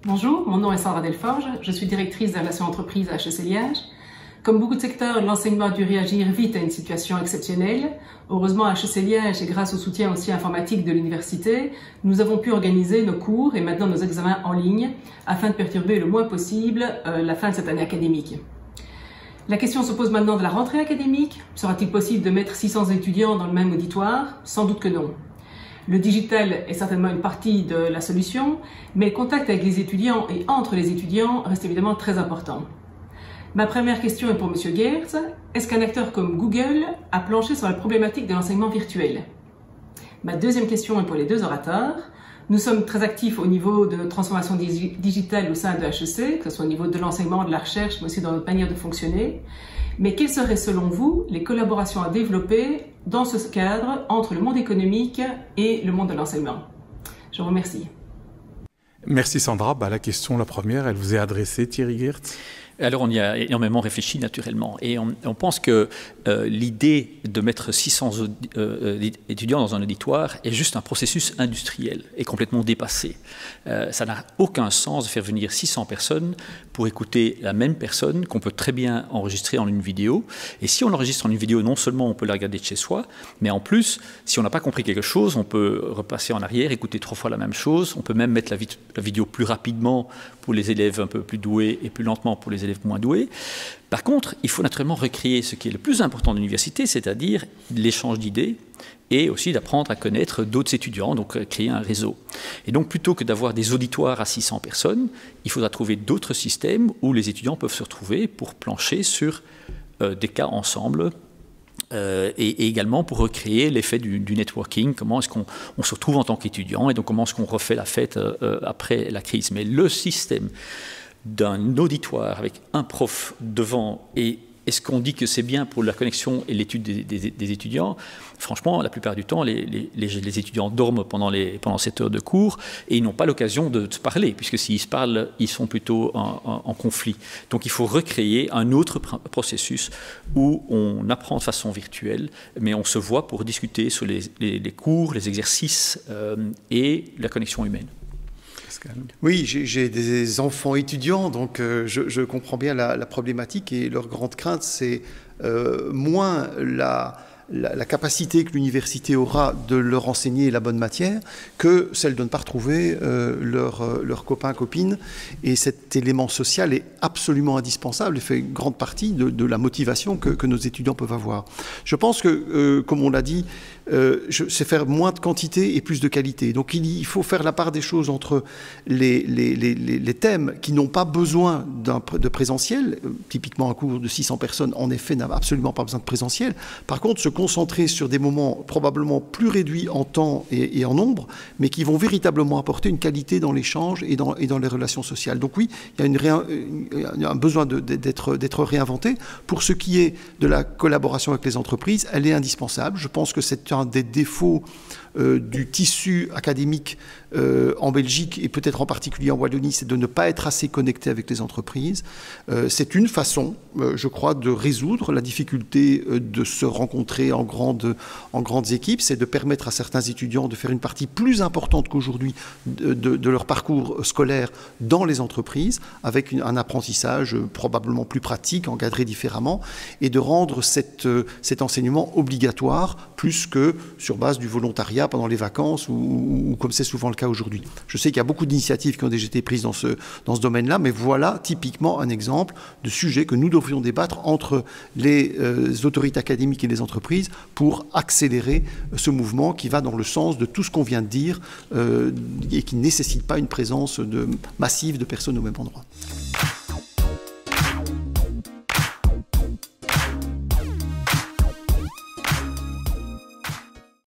Bonjour, mon nom est Sandra Delforge, je suis directrice des relations entreprises à HEC Liège. Comme beaucoup de secteurs, l'enseignement a dû réagir vite à une situation exceptionnelle. Heureusement, à HEC Liège et grâce au soutien aussi informatique de l'université, nous avons pu organiser nos cours et maintenant nos examens en ligne afin de perturber le moins possible la fin de cette année académique. La question se pose maintenant de la rentrée académique. Sera-t-il possible de mettre 600 étudiants dans le même auditoire? Sans doute que non. Le digital est certainement une partie de la solution, mais le contact avec les étudiants et entre les étudiants reste évidemment très important. Ma première question est pour M. Geerts. Est-ce qu'un acteur comme Google a planché sur la problématique de l'enseignement virtuel? Ma deuxième question est pour les deux orateurs. Nous sommes très actifs au niveau de notre transformation digitale au sein de HEC, que ce soit au niveau de l'enseignement, de la recherche, mais aussi dans notre manière de fonctionner. Mais quelles seraient selon vous les collaborations à développer dans ce cadre entre le monde économique et le monde de l'enseignement? Je vous remercie. Merci Sandra. La question, la première, elle vous est adressée, Thierry Geerts. Alors on y a énormément réfléchi naturellement et on pense que l'idée de mettre 600 étudiants dans un auditoire est juste un processus industriel et complètement dépassé. Ça n'a aucun sens de faire venir 600 personnes pour écouter la même personne qu'on peut très bien enregistrer en une vidéo. Et si on l'enregistre en une vidéo, non seulement on peut la regarder de chez soi, mais en plus, si on n'a pas compris quelque chose, on peut repasser en arrière, écouter 3 fois la même chose. On peut même mettre la vidéo plus rapidement pour les élèves un peu plus doués et plus lentement pour les élèves moins doués. Par contre, il faut naturellement recréer ce qui est le plus important de l'université, c'est-à-dire l'échange d'idées et aussi d'apprendre à connaître d'autres étudiants, donc créer un réseau. Et donc, plutôt que d'avoir des auditoires à 600 personnes, il faudra trouver d'autres systèmes où les étudiants peuvent se retrouver pour plancher sur des cas ensemble. Et également pour recréer l'effet du networking, comment est-ce qu'on se retrouve en tant qu'étudiant et donc comment est-ce qu'on refait la fête après la crise. Mais le système d'un auditoire avec un prof devant et est-ce qu'on dit que c'est bien pour la connexion et l'étude des étudiants? Franchement, la plupart du temps, les étudiants dorment pendant 7 heures de cours et ils n'ont pas l'occasion de se parler, puisque s'ils se parlent, ils sont plutôt en conflit. Donc il faut recréer un autre processus où on apprend de façon virtuelle, mais on se voit pour discuter sur les cours, les exercices et la connexion humaine. Oui, j'ai des enfants étudiants, donc je comprends bien la problématique et leur grande crainte, c'est moins la capacité que l'université aura de leur enseigner la bonne matière que celle de ne pas retrouver leurs copains, copines. Et cet élément social est absolument indispensable et fait une grande partie de la motivation que nos étudiants peuvent avoir. Je pense que, comme on l'a dit, c'est faire moins de quantité et plus de qualité. Donc il faut faire la part des choses entre les thèmes qui n'ont pas besoin de présentiel. Typiquement un cours de 600 personnes, en effet, n'a absolument pas besoin de présentiel. Par contre, se concentrer sur des moments probablement plus réduits en temps et en nombre, mais qui vont véritablement apporter une qualité dans l'échange et dans les relations sociales. Donc oui, il y a un besoin d'être réinventé. Pour ce qui est de la collaboration avec les entreprises, elle est indispensable. Je pense que c'est un des défauts du tissu académique en Belgique et peut-être en particulier en Wallonie, c'est de ne pas être assez connecté avec les entreprises. C'est une façon, je crois, de résoudre la difficulté de se rencontrer en grandes équipes, c'est de permettre à certains étudiants de faire une partie plus importante qu'aujourd'hui de leur parcours scolaire dans les entreprises, avec un apprentissage probablement plus pratique, encadré différemment, et de rendre cet enseignement obligatoire, plus que sur base du volontariat pendant les vacances ou comme c'est souvent le cas aujourd'hui. Je sais qu'il y a beaucoup d'initiatives qui ont déjà été prises dans ce domaine-là, mais voilà typiquement un exemple de sujet que nous devrions débattre entre les autorités académiques et les entreprises pour accélérer ce mouvement qui va dans le sens de tout ce qu'on vient de dire et qui ne nécessite pas une présence massive de personnes au même endroit.